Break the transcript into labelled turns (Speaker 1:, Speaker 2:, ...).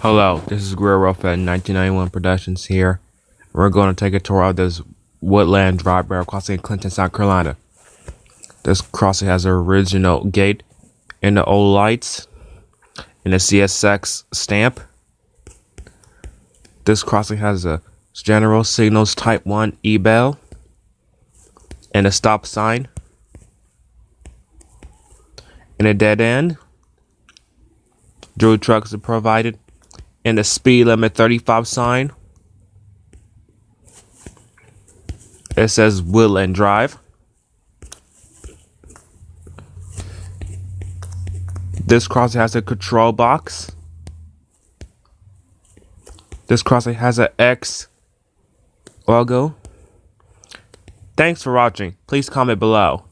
Speaker 1: Hello, this is Guerrero at 1991 Productions here. We're going to take a tour of this Woodland drive barrel crossing in Clinton, South Carolina. This crossing has an original gate and the old lights and a CSX stamp. This crossing has a general signals type 1 ebell and a stop sign and a dead end. Dual trucks are provided and the speed limit 35 sign. It says Woodland Drive. This crossing has a control box. This crossing has an X logo. Thanks for watching. Please comment below.